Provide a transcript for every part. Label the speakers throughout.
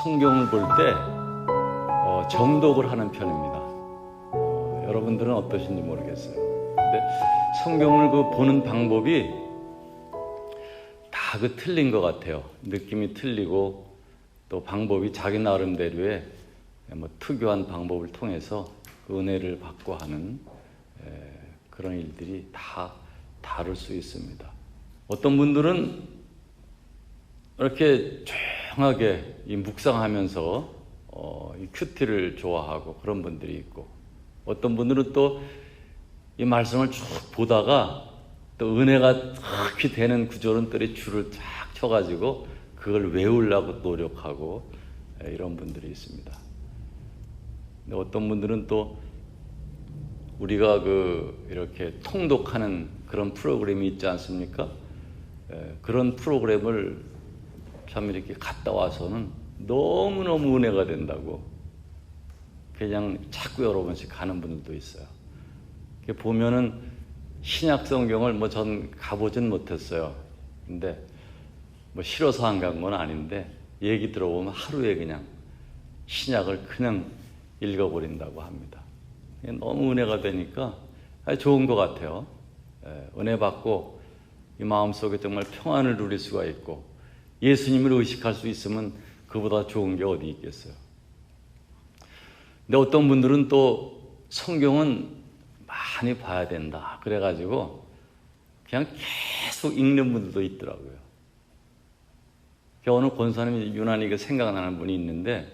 Speaker 1: 성경을 볼 때 정독을 하는 편입니다. 여러분들은 어떠신지 모르겠어요. 근데 성경을 보는 방법이 다 틀린 것 같아요. 느낌이 틀리고 또 방법이 자기 나름대로의 특유한 방법을 통해서 은혜를 받고 하는 그런 일들이 다 다를 수 있습니다. 어떤 분들은 이렇게 조용하게 묵상하면서 이 큐티를 좋아하고 그런 분들이 있고, 어떤 분들은 또 이 말씀을 쭉 보다가 또 은혜가 확히 되는 구절은들이 줄을 쫙 쳐가지고 그걸 외우려고 노력하고 이런 분들이 있습니다. 근데 어떤 분들은 또 우리가 이렇게 통독하는 그런 프로그램이 있지 않습니까? 그런 프로그램을 참 이렇게 갔다 와서는 너무너무 은혜가 된다고 그냥 자꾸 여러 번씩 가는 분들도 있어요. 보면은 신약 성경을 전 가보진 못했어요. 근데 싫어서 안 간 건 아닌데 얘기 들어보면 하루에 그냥 신약을 그냥 읽어버린다고 합니다. 너무 은혜가 되니까 좋은 것 같아요. 은혜 받고 이 마음속에 정말 평안을 누릴 수가 있고 예수님을 의식할 수 있으면 그보다 좋은 게 어디 있겠어요. 근데 어떤 분들은 또 성경은 많이 봐야 된다 그래가지고 그냥 계속 읽는 분들도 있더라고요. 어느 권사님이 유난히 생각나는 분이 있는데,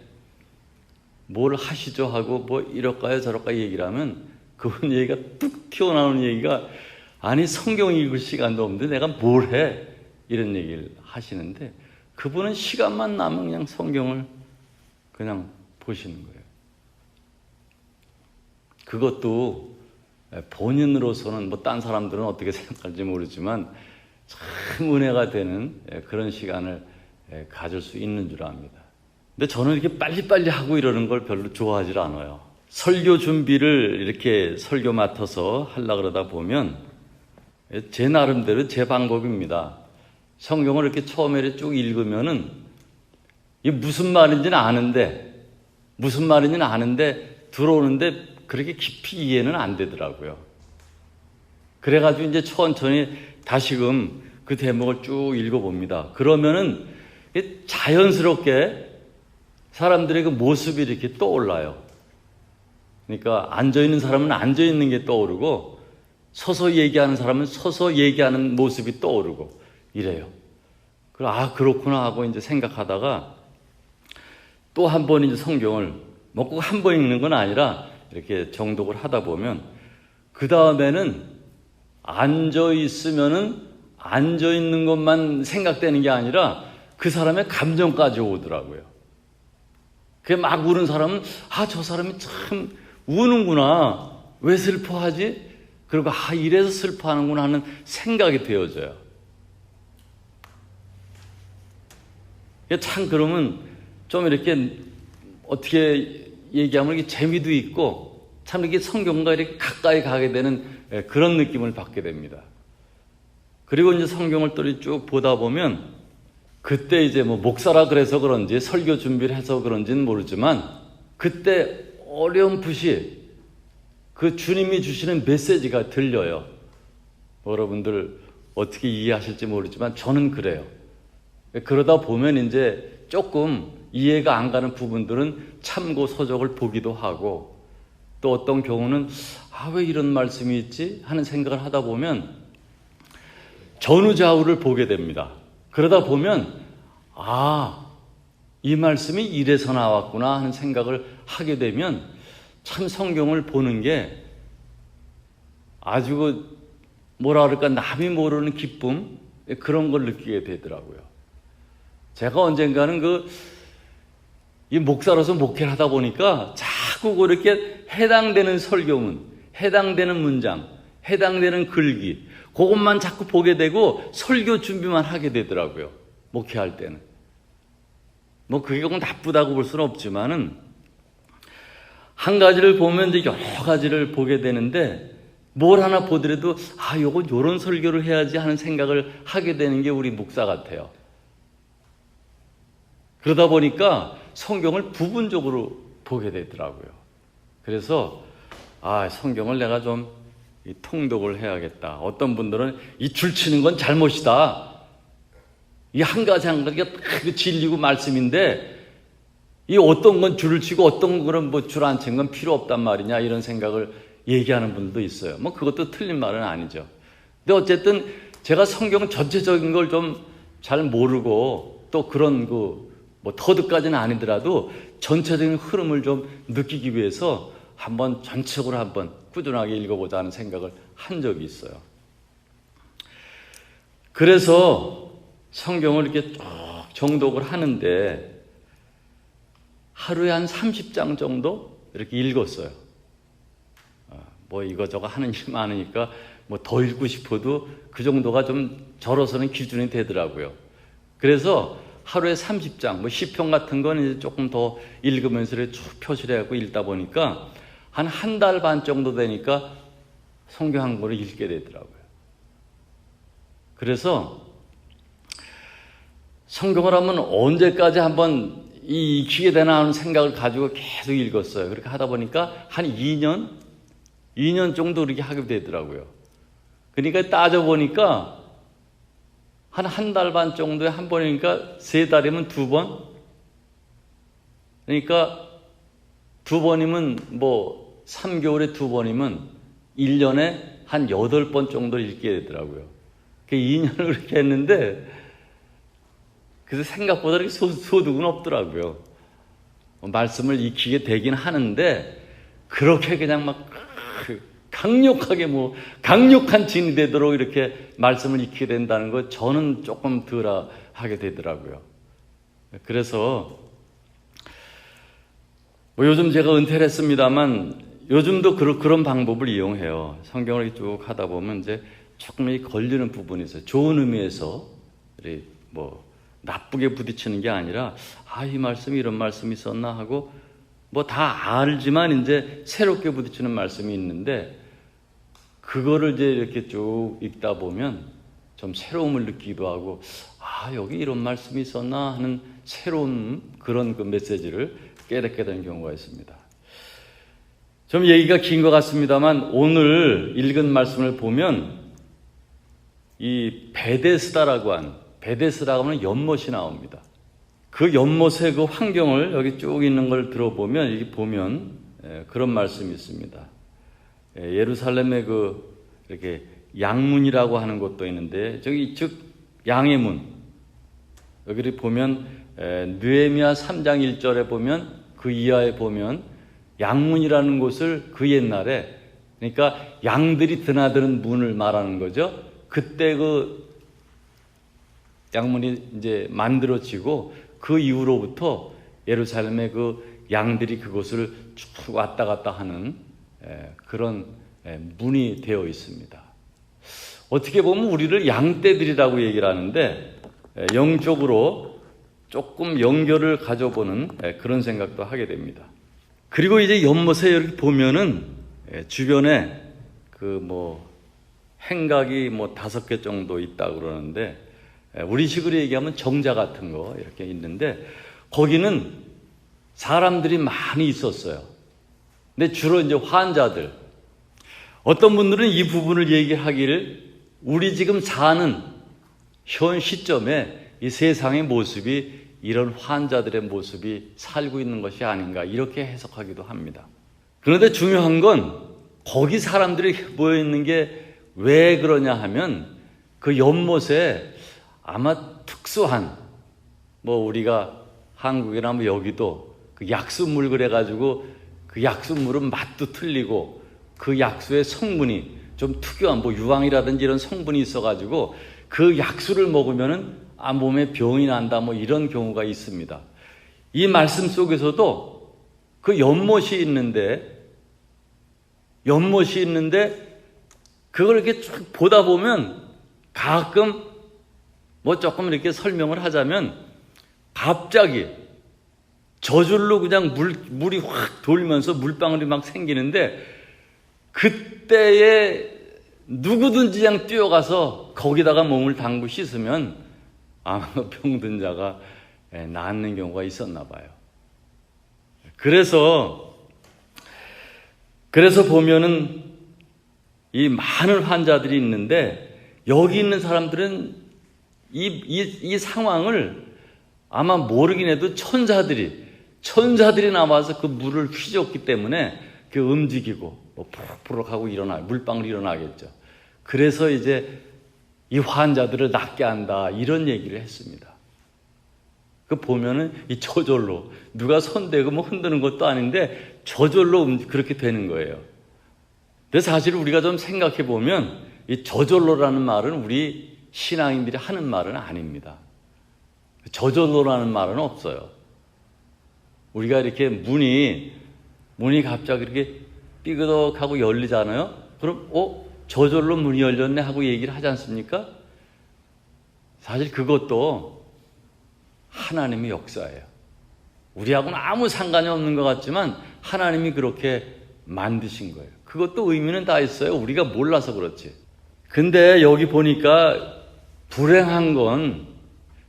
Speaker 1: 뭘 하시죠 하고 이럴까요 저럴까요 얘기를 하면 그분 얘기가 뚝 튀어나오는 얘기가, 아니 성경 읽을 시간도 없는데 내가 뭘 해? 이런 얘기를 하시는데, 그분은 시간만 나면 그냥 성경을 그냥 보시는 거예요. 그것도 본인으로서는 딴 사람들은 어떻게 생각할지 모르지만 참 은혜가 되는 그런 시간을 가질 수 있는 줄 압니다. 근데 저는 이렇게 빨리빨리 하고 이러는 걸 별로 좋아하지 않아요. 설교 준비를 이렇게 설교 맡아서 하려고 그러다 보면 제 나름대로 제 방법입니다. 성경을 이렇게 처음에 쭉 읽으면은 이게 무슨 말인지는 아는데 들어오는데 그렇게 깊이 이해는 안 되더라고요. 그래가지고 이제 천천히 다시금 그 대목을 쭉 읽어봅니다. 그러면은 자연스럽게 사람들의 그 모습이 이렇게 떠올라요. 그러니까 앉아있는 사람은 앉아있는 게 떠오르고, 서서 얘기하는 사람은 서서 얘기하는 모습이 떠오르고 이래요. 그렇구나 하고 이제 생각하다가 또 한 번 이제 성경을 꼭 한 번 읽는 건 아니라 이렇게 정독을 하다 보면 그 다음에는 앉아있으면은 앉아있는 것만 생각되는 게 아니라 그 사람의 감정까지 오더라고요. 그게 막 우는 사람은 저 사람이 참 우는구나. 왜 슬퍼하지? 그리고 이래서 슬퍼하는구나 하는 생각이 되어져요. 참 그러면 좀 이렇게 어떻게 얘기하면 이렇게 재미도 있고 참 이렇게 성경과 이렇게 가까이 가게 되는 그런 느낌을 받게 됩니다. 그리고 이제 성경을 또 쭉 보다 보면 그때 이제 목사라 그래서 그런지 설교 준비를 해서 그런지는 모르지만 그때 어렴풋이 그 주님이 주시는 메시지가 들려요. 여러분들 어떻게 이해하실지 모르지만 저는 그래요. 그러다 보면 이제 조금 이해가 안 가는 부분들은 참고 서적을 보기도 하고, 또 어떤 경우는 왜 이런 말씀이 있지? 하는 생각을 하다 보면 전후좌우를 보게 됩니다. 그러다 보면 이 말씀이 이래서 나왔구나 하는 생각을 하게 되면 참 성경을 보는 게 아주 남이 모르는 기쁨, 그런 걸 느끼게 되더라고요. 제가 언젠가는 이 목사로서 목회를 하다 보니까 자꾸 그렇게 해당되는 설교문, 해당되는 문장, 해당되는 글귀, 그것만 자꾸 보게 되고 설교 준비만 하게 되더라고요. 목회할 때는. 그게 꼭 나쁘다고 볼 수는 없지만은 한 가지를 보면 이제 여러 가지를 보게 되는데, 뭘 하나 보더라도 요런 설교를 해야지 하는 생각을 하게 되는 게 우리 목사 같아요. 그러다 보니까 성경을 부분적으로 보게 되더라고요. 그래서 성경을 내가 좀 통독을 해야겠다. 어떤 분들은 이 줄치는 건 잘못이다. 이 한 가지 한 가지가 딱 진리고 말씀인데 이 어떤 건 줄을 치고 어떤 거는 뭐 줄 안 친 건 필요 없단 말이냐 이런 생각을 얘기하는 분들도 있어요. 뭐 그것도 틀린 말은 아니죠. 근데 어쨌든 제가 성경 전체적인 걸 좀 잘 모르고 또 그런 뭐 터득까지는 아니더라도 전체적인 흐름을 좀 느끼기 위해서 한번 전체적으로 한번 꾸준하게 읽어보자 하는 생각을 한 적이 있어요. 그래서 성경을 이렇게 쭉 정독을 하는데 하루에 한 30장 정도 이렇게 읽었어요. 뭐 이거저거 하는 일 많으니까 뭐 더 읽고 싶어도 그 정도가 좀 저로서는 기준이 되더라고요. 그래서 하루에 30장, 뭐 시편 같은 건 이제 조금 더 읽으면서 쭉 표시를 해갖고 읽다 보니까 한 달 반 정도 되니까 성경 한 권을 읽게 되더라고요. 그래서 성경을 하면 언제까지 한번 익히게 되나 하는 생각을 가지고 계속 읽었어요. 그렇게 하다 보니까 한 2년 정도 그렇게 하게 되더라고요. 그러니까 따져보니까 한 달 반 정도에 한 번이니까 3달이면 2번? 그러니까 2번이면 뭐 3개월에 2번이면 1년에 한 8번 정도 읽게 되더라고요. 2년을 그렇게 했는데 그래서 생각보다 그렇게 소득은 없더라고요. 말씀을 익히게 되긴 하는데 그렇게 그냥 막 강력하게 강력한 진이 되도록 이렇게 말씀을 익히게 된다는 거 저는 조금 덜 하게 되더라고요. 그래서 요즘 제가 은퇴를 했습니다만 요즘도 그런 방법을 이용해요. 성경을 쭉 하다 보면 이제 조금 걸리는 부분이 있어요. 좋은 의미에서 뭐 나쁘게 부딪히는 게 아니라 이 말씀이 이런 말씀이 있었나 하고 뭐 다 알지만 이제 새롭게 부딪히는 말씀이 있는데 그거를 이제 이렇게 쭉 읽다 보면 좀 새로움을 느끼기도 하고 여기 이런 말씀이 있었나 하는 새로운 그런 메시지를 깨닫게 되는 경우가 있습니다. 좀 얘기가 긴 것 같습니다만 오늘 읽은 말씀을 보면 이 베데스다라고 하면 연못이 나옵니다. 그 연못의 그 환경을 여기 쭉 있는 걸 들어보면 여기 보면 그런 말씀이 있습니다. 예루살렘의 이렇게 양문이라고 하는 곳도 있는데 저기 즉 양의 문 여기를 보면 느헤미야 3장 1절에 보면 그 이하에 보면 양문이라는 곳을 그 옛날에 그러니까 양들이 드나드는 문을 말하는 거죠. 그때 그 양문이 이제 만들어지고 그 이후로부터 예루살렘의 그 양들이 그곳을 쭉 왔다 갔다 하는 그런 문이 되어 있습니다. 어떻게 보면 우리를 양떼들이라고 얘기를 하는데 영적으로 조금 연결을 가져보는 그런 생각도 하게 됩니다. 그리고 이제 연못에 이렇게 보면은 주변에 행각이 5개 정도 있다고 그러는데 우리식으로 얘기하면 정자 같은 거 이렇게 있는데 거기는 사람들이 많이 있었어요. 근데 주로 이제 환자들. 어떤 분들은 이 부분을 얘기하기를 우리 지금 사는 현 시점에 이 세상의 모습이 이런 환자들의 모습이 살고 있는 것이 아닌가 이렇게 해석하기도 합니다. 그런데 중요한 건 거기 사람들이 모여 있는 게 왜 그러냐 하면 그 연못에 아마 특수한 우리가 한국이나 여기도 그 약수물 그래가지고 그 약수물은 맛도 틀리고 그 약수의 성분이 좀 특유한 유황이라든지 이런 성분이 있어가지고 그 약수를 먹으면은 몸에 병이 난다 이런 경우가 있습니다. 이 말씀 속에서도 그 연못이 있는데 그걸 이렇게 쭉 보다 보면 가끔 조금 이렇게 설명을 하자면 갑자기 저절로 그냥 물이 확 돌면서 물방울이 막 생기는데 그때에 누구든지 그냥 뛰어가서 거기다가 몸을 담고 씻으면 아마 병든 자가 낫는 경우가 있었나 봐요. 그래서 보면은 이 많은 환자들이 있는데 여기 있는 사람들은 이 상황을 아마 모르긴 해도 천사들이 나와서 그 물을 휘젓기 때문에 그 움직이고 푸럭푸럭 하고 물방울이 일어나겠죠. 그래서 이제 이 환자들을 낫게 한다 이런 얘기를 했습니다. 그 보면은 이 저절로 누가 손대고 뭐 흔드는 것도 아닌데 저절로 그렇게 되는 거예요. 근데 사실 우리가 좀 생각해 보면 이 저절로라는 말은 우리 신앙인들이 하는 말은 아닙니다. 저절로라는 말은 없어요. 우리가 이렇게 문이 갑자기 이렇게 삐그덕하고 열리잖아요. 그럼 저절로 문이 열렸네 하고 얘기를 하지 않습니까? 사실 그것도 하나님의 역사예요. 우리하고는 아무 상관이 없는 것 같지만 하나님이 그렇게 만드신 거예요. 그것도 의미는 다 있어요. 우리가 몰라서 그렇지. 근데 여기 보니까 불행한 건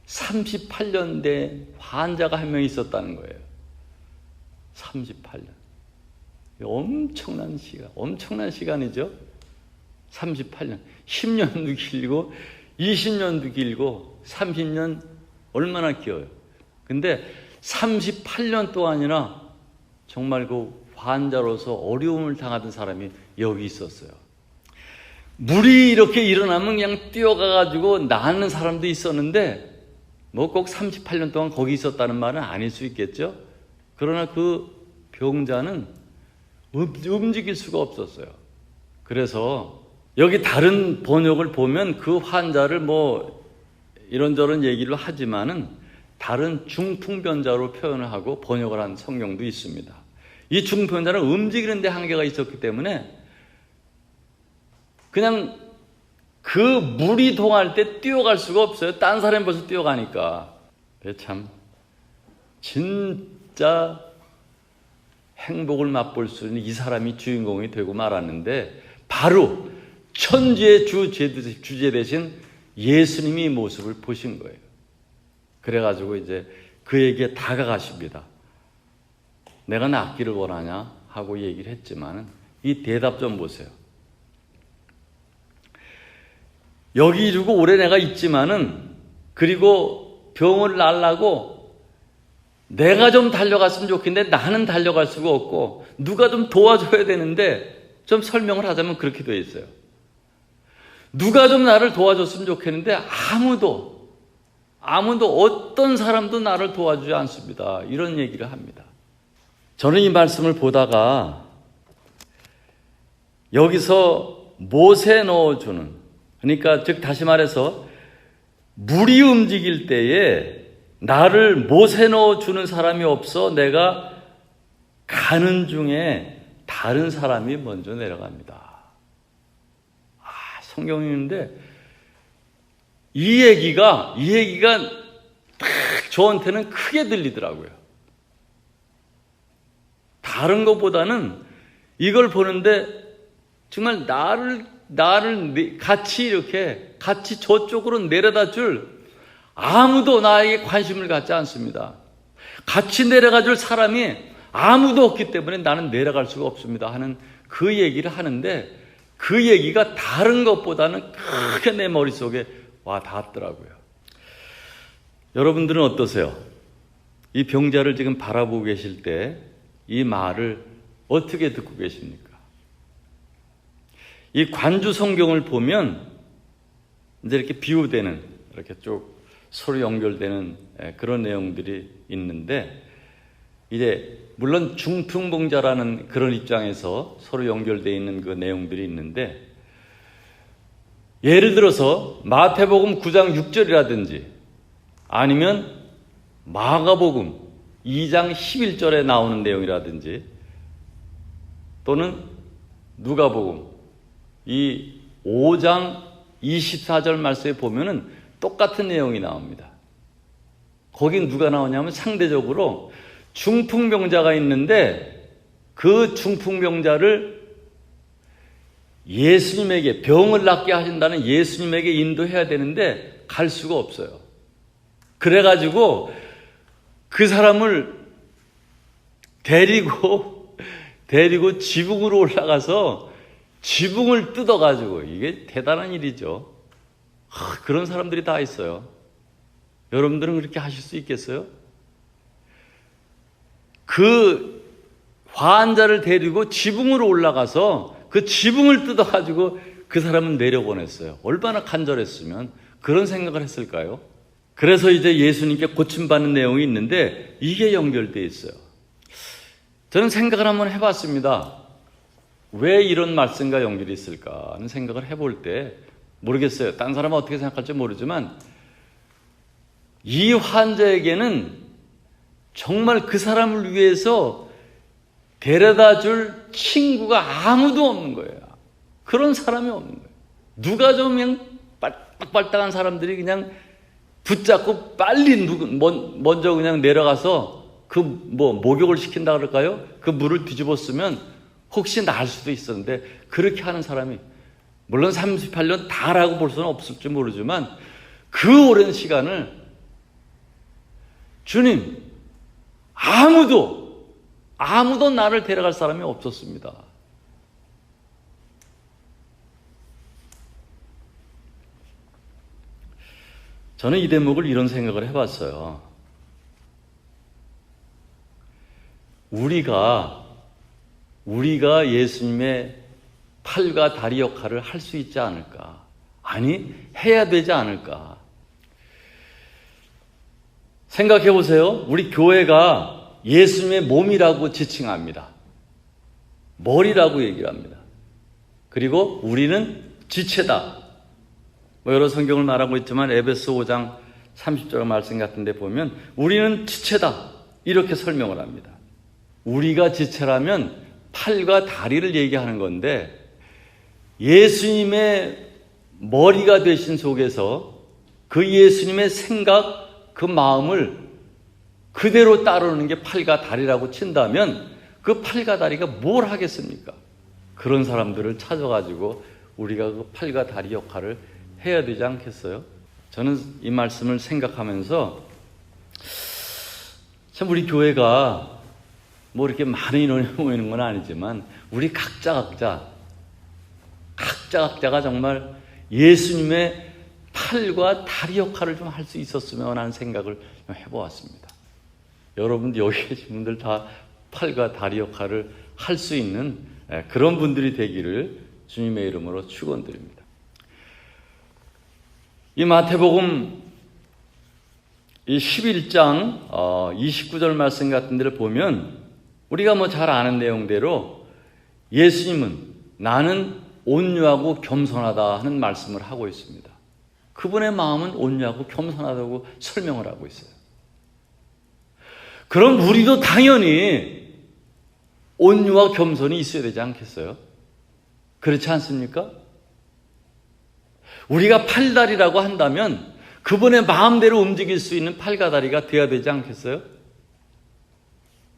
Speaker 1: 38년 된 환자가 한 명 있었다는 거예요. 38년. 엄청난 시간이죠. 38년. 10년도 길고 20년도 길고 30년 얼마나 길어요. 근데 38년 동안이나 정말 그 환자로서 어려움을 당하던 사람이 여기 있었어요. 물이 이렇게 일어나면 그냥 뛰어가가지고 나는 사람도 있었는데 뭐 꼭 38년 동안 거기 있었다는 말은 아닐 수 있겠죠. 그러나 그 병자는 움직일 수가 없었어요. 그래서 여기 다른 번역을 보면 그 환자를 뭐 이런저런 얘기를 하지만은 다른 중풍병자로 표현을 하고 번역을 한 성경도 있습니다. 이 중풍병자는 움직이는 데 한계가 있었기 때문에 그냥 그 물이 동할 때 뛰어갈 수가 없어요. 딴 사람이 벌써 뛰어가니까. 참 진짜 행복을 맛볼 수 있는 이 사람이 주인공이 되고 말았는데 바로 천지의 주제 대신 예수님이 이 모습을 보신 거예요. 그래가지고 이제 그에게 다가가십니다. 내가 낫기를 원하냐 하고 얘기를 했지만은 이 대답 좀 보세요. 여기 이르고 오래 내가 있지만은 그리고 병을 낫라고 내가 좀 달려갔으면 좋겠는데 나는 달려갈 수가 없고 누가 좀 도와줘야 되는데 좀 설명을 하자면 그렇게 되어 있어요. 누가 좀 나를 도와줬으면 좋겠는데 아무도 어떤 사람도 나를 도와주지 않습니다. 이런 얘기를 합니다. 저는 이 말씀을 보다가 여기서 못에 넣어주는, 그러니까 즉 다시 말해서 물이 움직일 때에 나를 못에 넣어주는 사람이 없어 내가 가는 중에 다른 사람이 먼저 내려갑니다. 성경이 있는데 이 얘기가 딱 저한테는 크게 들리더라고요. 다른 것보다는 이걸 보는데 정말 나를 같이 저쪽으로 내려다 줄 아무도 나에게 관심을 갖지 않습니다. 같이 내려가 줄 사람이 아무도 없기 때문에 나는 내려갈 수가 없습니다 하는 그 얘기를 하는데 그 얘기가 다른 것보다는 크게 내 머릿속에 와 닿았더라고요. 여러분들은 어떠세요? 이 병자를 지금 바라보고 계실 때 이 말을 어떻게 듣고 계십니까? 이 관주 성경을 보면 이제 이렇게 비유되는, 이렇게 쭉 서로 연결되는 그런 내용들이 있는데, 이제 물론 중풍병자라는 그런 입장에서 서로 연결되어 있는 그 내용들이 있는데, 예를 들어서 마태복음 9장 6절이라든지 아니면 마가복음 2장 11절에 나오는 내용이라든지 또는 누가복음 이 5장 24절 말씀에 보면은 똑같은 내용이 나옵니다. 거긴 누가 나오냐면 상대적으로 중풍병자가 있는데 그 중풍병자를 예수님에게, 병을 낫게 하신다는 예수님에게 인도해야 되는데 갈 수가 없어요. 그래가지고 그 사람을 데리고 지붕으로 올라가서 지붕을 뜯어가지고, 이게 대단한 일이죠. 그런 사람들이 다 있어요. 여러분들은 그렇게 하실 수 있겠어요? 그 환자를 데리고 지붕으로 올라가서 그 지붕을 뜯어가지고 그 사람은 내려보냈어요. 얼마나 간절했으면 그런 생각을 했을까요? 그래서 이제 예수님께 고침받는 내용이 있는데 이게 연결되어 있어요. 저는 생각을 한번 해봤습니다. 왜 이런 말씀과 연결이 있을까 하는 생각을 해볼 때 모르겠어요. 딴 사람은 어떻게 생각할지 모르지만 이 환자에게는 정말 그 사람을 위해서 데려다 줄 친구가 아무도 없는 거예요. 그런 사람이 없는 거예요. 누가 좀 그냥 빨딱빨딱한 사람들이 그냥 붙잡고 빨리 먼저 그냥 내려가서 그 목욕을 시킨다 그럴까요? 그 물을 뒤집었으면 혹시 나을 수도 있었는데 그렇게 하는 사람이 물론 38년 다라고 볼 수는 없을지 모르지만 그 오랜 시간을 주님 아무도 나를 데려갈 사람이 없었습니다. 저는 이 대목을 이런 생각을 해봤어요. 우리가 예수님의 팔과 다리 역할을 할 수 있지 않을까? 아니, 해야 되지 않을까? 생각해 보세요. 우리 교회가 예수님의 몸이라고 지칭합니다. 머리라고 얘기를 합니다. 그리고 우리는 지체다. 여러 성경을 말하고 있지만 에베소 5장 30절 말씀 같은 데 보면 우리는 지체다. 이렇게 설명을 합니다. 우리가 지체라면 팔과 다리를 얘기하는 건데 예수님의 머리가 되신 속에서 그 예수님의 생각, 그 마음을 그대로 따르는 게 팔과 다리라고 친다면 그 팔과 다리가 뭘 하겠습니까? 그런 사람들을 찾아가지고 우리가 그 팔과 다리 역할을 해야 되지 않겠어요? 저는 이 말씀을 생각하면서 참 우리 교회가 뭐 이렇게 많은 인원이 모이는 건 아니지만 우리 각자가 정말 예수님의 팔과 다리 역할을 좀 할 수 있었으면 하는 생각을 해보았습니다. 여러분 여기 계신 분들 다 팔과 다리 역할을 할 수 있는 그런 분들이 되기를 주님의 이름으로 축원드립니다. 이 마태복음 이 11장 29절 말씀 같은 데를 보면 우리가 뭐 잘 아는 내용대로 예수님은 나는 온유하고 겸손하다 하는 말씀을 하고 있습니다. 그분의 마음은 온유하고 겸손하다고 설명을 하고 있어요. 그럼 우리도 당연히 온유와 겸손이 있어야 되지 않겠어요? 그렇지 않습니까? 우리가 팔다리라고 한다면 그분의 마음대로 움직일 수 있는 팔과 다리가 되어야 되지 않겠어요?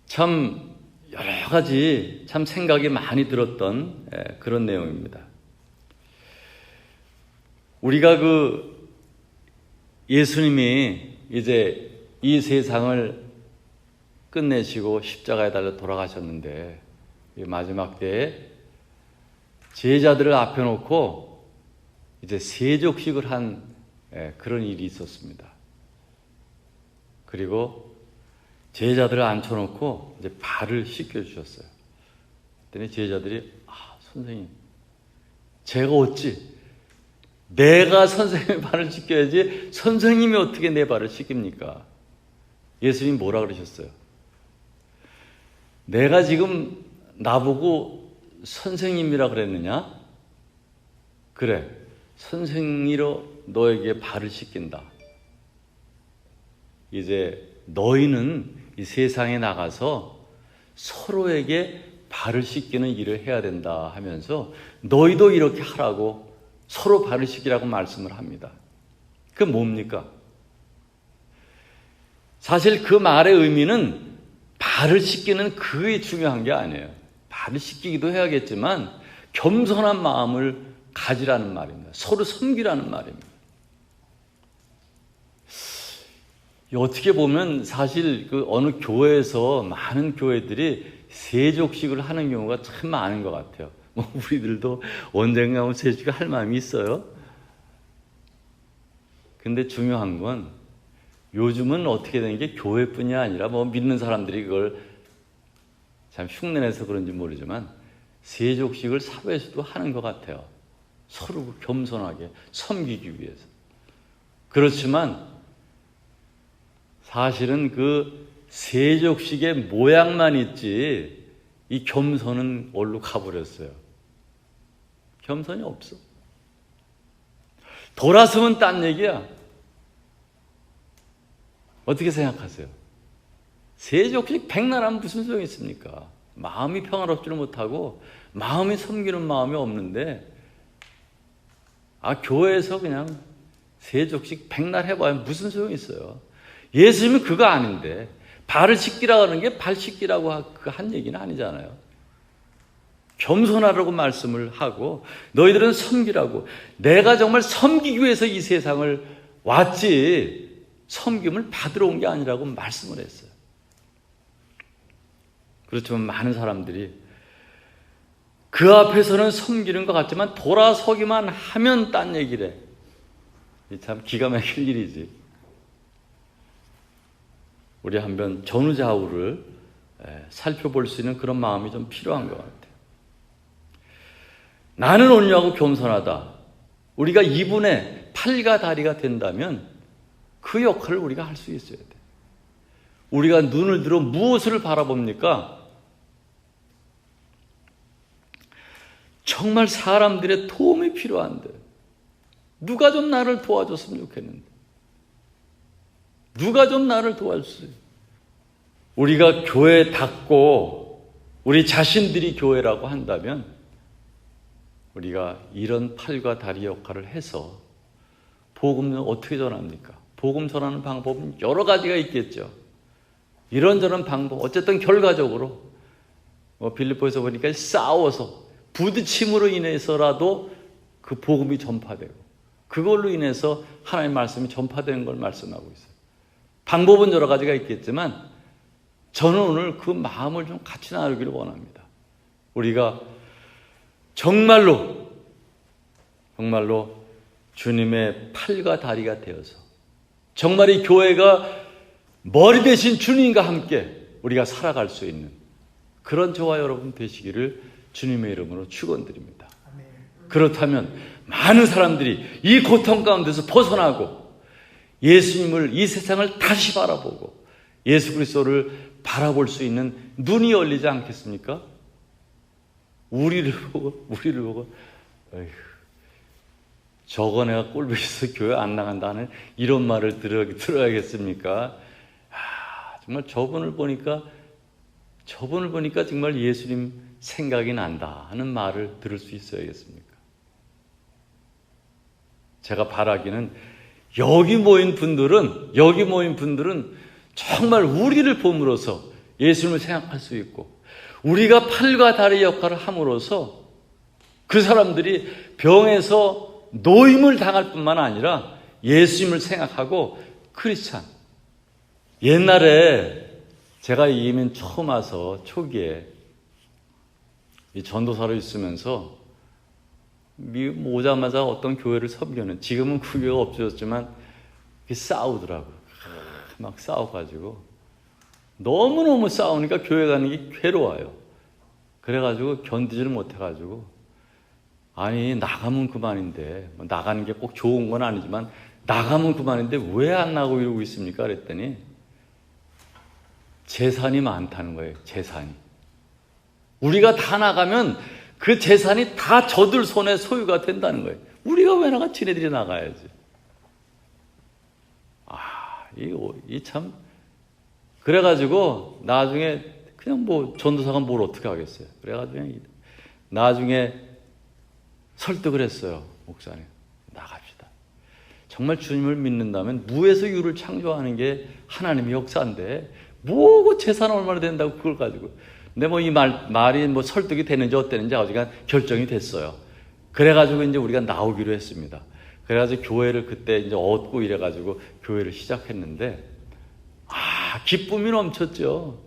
Speaker 1: 참 여러 가지 참 생각이 많이 들었던 그런 내용입니다. 우리가 그 예수님이 이제 이 세상을 끝내시고 십자가에 달려 돌아가셨는데 마지막 때에 제자들을 앞에 놓고 이제 세족식을 한 그런 일이 있었습니다. 그리고 제자들을 앉혀놓고 이제 발을 씻겨주셨어요. 그랬더니 제자들이 선생님 제가 어찌 내가 선생님의 발을 씻겨야지 선생님이 어떻게 내 발을 씻깁니까? 예수님 뭐라 그러셨어요? 내가 지금 나보고 선생님이라 그랬느냐? 그래, 선생님으로 너에게 발을 씻긴다. 이제 너희는 이 세상에 나가서 서로에게 발을 씻기는 일을 해야 된다 하면서 너희도 이렇게 하라고 서로 발을 씻기라고 말씀을 합니다. 그게 뭡니까? 사실 그 말의 의미는 발을 씻기는 그게 중요한 게 아니에요. 발을 씻기기도 해야겠지만 겸손한 마음을 가지라는 말입니다. 서로 섬기라는 말입니다. 어떻게 보면 사실 그 어느 교회에서 많은 교회들이 세족식을 하는 경우가 참 많은 것 같아요. 뭐 우리들도 언젠가 세족식 할 마음이 있어요. 근데 중요한 건 요즘은 어떻게 된 게 교회뿐이 아니라 뭐 믿는 사람들이 그걸 참 흉내내서 그런지 모르지만 세족식을 사회에서도 하는 것 같아요. 서로 겸손하게 섬기기 위해서. 그렇지만 사실은 그 세족식의 모양만 있지 이 겸손은 어디로 가버렸어요. 겸손이 없어. 돌아서면 딴 얘기야. 어떻게 생각하세요? 세족식 백날하면 무슨 소용이 있습니까? 마음이 평화롭지를 못하고 마음이 섬기는 마음이 없는데 교회에서 그냥 세족식 백날 해봐야 무슨 소용이 있어요. 예수님은 그거 아닌데 발을 씻기라고 하는 게 발 씻기라고 한 얘기는 아니잖아요. 겸손하라고 말씀을 하고 너희들은 섬기라고. 내가 정말 섬기기 위해서 이 세상을 왔지 섬김을 받으러 온 게 아니라고 말씀을 했어요. 그렇지만 많은 사람들이 그 앞에서는 섬기는 것 같지만 돌아서기만 하면 딴 얘기래. 참 기가 막힐 일이지. 우리 한번 전후좌우를 살펴볼 수 있는 그런 마음이 좀 필요한 것 같아요. 나는 온유하고 겸손하다. 우리가 이분의 팔과 다리가 된다면 그 역할을 우리가 할 수 있어야 돼. 우리가 눈을 들어 무엇을 바라봅니까? 정말 사람들의 도움이 필요한데 누가 좀 나를 도와줬으면 좋겠는데 누가 좀 나를 도와주세요. 우리가 교회답고 우리 자신들이 교회라고 한다면 우리가 이런 팔과 다리 역할을 해서 복음은 어떻게 전합니까? 복음 전하는 방법은 여러 가지가 있겠죠. 이런저런 방법, 어쨌든 결과적으로 빌립보에서 보니까 싸워서 부딪힘으로 인해서라도 그 복음이 전파되고 그걸로 인해서 하나님의 말씀이 전파되는 걸 말씀하고 있어요. 방법은 여러 가지가 있겠지만 저는 오늘 그 마음을 좀 같이 나누기를 원합니다. 우리가 정말로 주님의 팔과 다리가 되어서 정말 이 교회가 머리 대신 주님과 함께 우리가 살아갈 수 있는 그런 저와 여러분 되시기를 주님의 이름으로 축원드립니다. 그렇다면 많은 사람들이 이 고통 가운데서 벗어나고 예수님을, 이 세상을 다시 바라보고 예수 그리스도를 바라볼 수 있는 눈이 열리지 않겠습니까? 우리를 보고 어휴, 저거 내가 꼴보기에서 교회 안 나간다는 이런 말을 들어야겠습니까? 정말 저분을 보니까 정말 예수님 생각이 난다 하는 말을 들을 수 있어야겠습니까? 제가 바라기는 여기 모인 분들은 정말 우리를 봄으로써 예수님을 생각할 수 있고 우리가 팔과 다리 역할을 함으로써 그 사람들이 병에서 노임을 당할 뿐만 아니라 예수님을 생각하고 크리스찬. 옛날에 제가 이민 처음 와서 초기에 이 전도사로 있으면서 오자마자 어떤 교회를 섬기는, 지금은 그 교회가 없어졌지만 싸우더라고요. 막 싸워가지고 너무너무 싸우니까 교회 가는 게 괴로워요. 그래가지고 견디지를 못해가지고 아니 나가면 그만인데 나가는 게 꼭 좋은 건 아니지만 나가면 그만인데 왜 안 나가고 이러고 있습니까? 그랬더니 재산이 많다는 거예요. 재산이. 우리가 다 나가면 그 재산이 다 저들 손에 소유가 된다는 거예요. 우리가 왜 나가? 지네들이 나가야지. 이 참. 그래가지고 나중에 그냥 전도사가 뭘 어떻게 하겠어요. 그래가지고 나중에 설득을 했어요. 목사님, 나갑시다. 정말 주님을 믿는다면 무에서 유를 창조하는 게 하나님의 역사인데 뭐고 재산 얼마나 된다고 그걸 가지고. 근데 이 말이 설득이 되는지 어땠는지 아직은 결정이 됐어요. 그래가지고 이제 우리가 나오기로 했습니다. 그래가지고 교회를 그때 이제 얻고 이래가지고 교회를 시작했는데 기쁨이 넘쳤죠.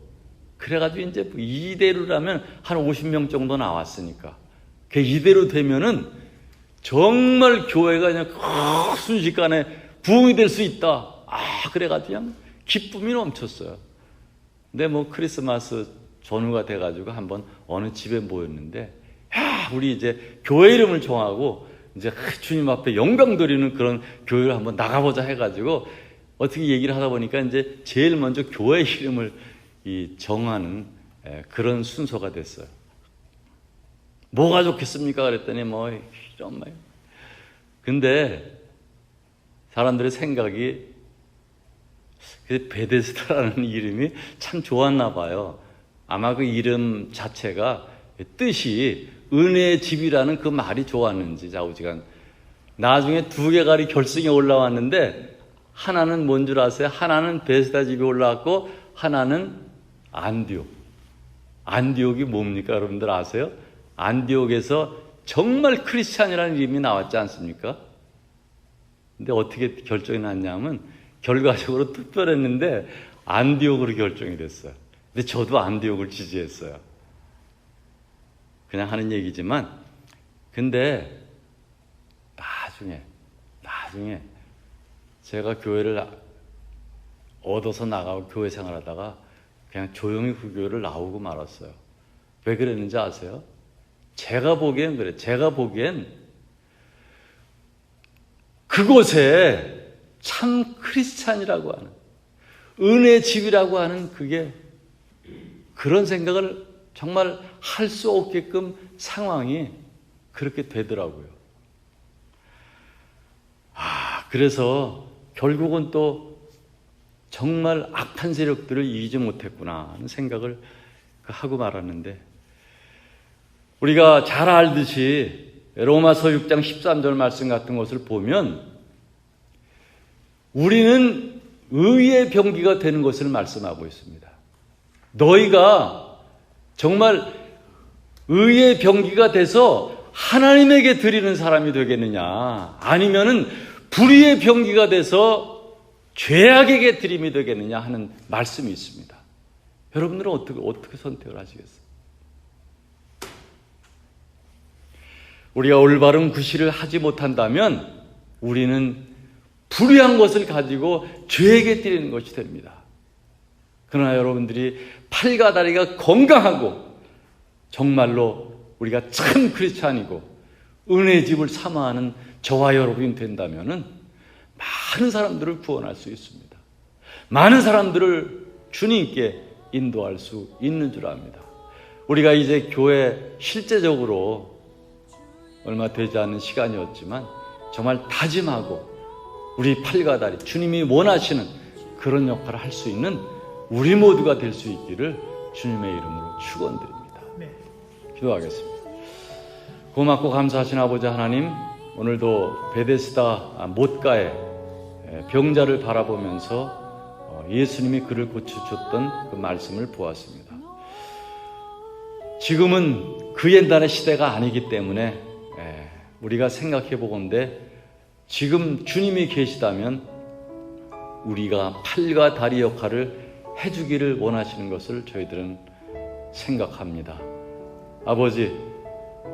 Speaker 1: 그래가지고 이제 이대로라면 한 50명 정도 나왔으니까. 그 이대로 되면은 정말 교회가 그냥 순식간에 부흥이 될 수 있다. 그래가지고 그냥 기쁨이 넘쳤어요. 근데 크리스마스 전후가 돼가지고 한번 어느 집에 모였는데, 우리 이제 교회 이름을 정하고 이제 주님 앞에 영광 드리는 그런 교회를 한번 나가보자 해가지고 어떻게 얘기를 하다 보니까 이제 제일 먼저 교회 이름을 정하는 그런 순서가 됐어요. 뭐가 좋겠습니까? 그랬더니 정말. 근데 사람들의 생각이 베데스다라는 이름이 참 좋았나 봐요. 아마 그 이름 자체가 뜻이 은혜의 집이라는 그 말이 좋았는지 좌우지간. 나중에 두 개가리 결승에 올라왔는데 하나는 뭔 줄 아세요? 하나는 베데스다 집이 올라왔고 하나는 안디옥. 안디옥이 뭡니까? 여러분들 아세요? 안디옥에서 정말 크리스찬이라는 이름이 나왔지 않습니까? 근데 어떻게 결정이 났냐면 결과적으로 투표했는데 안디옥으로 결정이 됐어요. 근데 저도 안디옥을 지지했어요. 그냥 하는 얘기지만, 근데 나중에 제가 교회를 얻어서 나가고 교회 생활하다가 그냥 조용히 그 교회를 나오고 말았어요. 왜 그랬는지 아세요? 제가 보기엔 그래. 제가 보기엔 그곳에 참 크리스찬이라고 하는, 은혜의 집이라고 하는 그게, 그런 생각을 정말 할 수 없게끔 상황이 그렇게 되더라고요. 그래서 결국은 또 정말 악한 세력들을 이기지 못했구나 하는 생각을 하고 말았는데, 우리가 잘 알듯이 로마서 6장 13절 말씀 같은 것을 보면 우리는 의의 병기가 되는 것을 말씀하고 있습니다. 너희가 정말 의의 병기가 돼서 하나님에게 드리는 사람이 되겠느냐, 아니면은 불의의 병기가 돼서 죄악에게 드림이 되겠느냐 하는 말씀이 있습니다. 여러분들은 어떻게 선택을 하시겠어요? 우리가 올바른 구실을 하지 못한다면 우리는 불의한 것을 가지고 죄에게 드리는 것이 됩니다. 그러나 여러분들이 팔과 다리가 건강하고 정말로 우리가 참 크리스찬이고 은혜의 집을 사모하는 저와 여러분이 된다면 많은 사람들을 구원할 수 있습니다. 많은 사람들을 주님께 인도할 수 있는 줄 압니다. 우리가 이제 교회 실제적으로 얼마 되지 않은 시간이었지만 정말 다짐하고 우리 팔과 다리, 주님이 원하시는 그런 역할을 할 수 있는 우리 모두가 될 수 있기를 주님의 이름으로 축원드립니다. 기도하겠습니다. 고맙고 감사하신 아버지 하나님, 오늘도 베데스다 못가에 병자를 바라보면서 예수님이 그를 고쳐줬던 그 말씀을 보았습니다. 지금은 그 옛날의 시대가 아니기 때문에 우리가 생각해 보건대 지금 주님이 계시다면 우리가 팔과 다리 역할을 해주기를 원하시는 것을 저희들은 생각합니다. 아버지,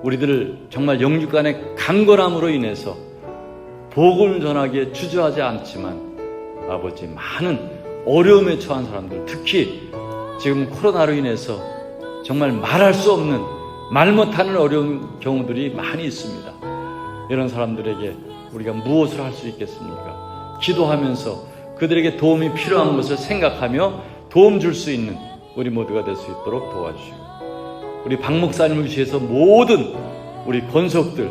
Speaker 1: 우리들 정말 영육간의 강건함으로 인해서 복음을 전하기에 주저하지 않지만 아버지, 많은 어려움에 처한 사람들, 특히 지금 코로나로 인해서 정말 말할 수 없는, 말 못하는 어려운 경우들이 많이 있습니다. 이런 사람들에게 우리가 무엇을 할 수 있겠습니까? 기도하면서 그들에게 도움이 필요한 것을 생각하며 도움 줄 수 있는 우리 모두가 될 수 있도록 도와주시고, 우리 박 목사님을 위해서 모든 우리 권속들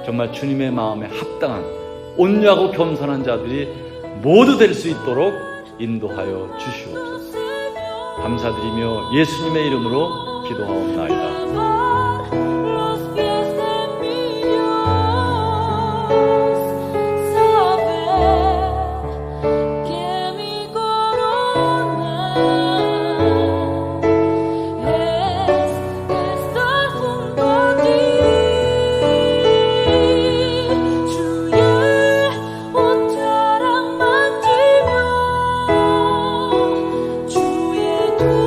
Speaker 1: 정말 주님의 마음에 합당한 온유하고 겸손한 자들이 모두 될 수 있도록 인도하여 주시옵소서. 감사드리며 예수님의 이름으로 기도하옵나이다.
Speaker 2: 오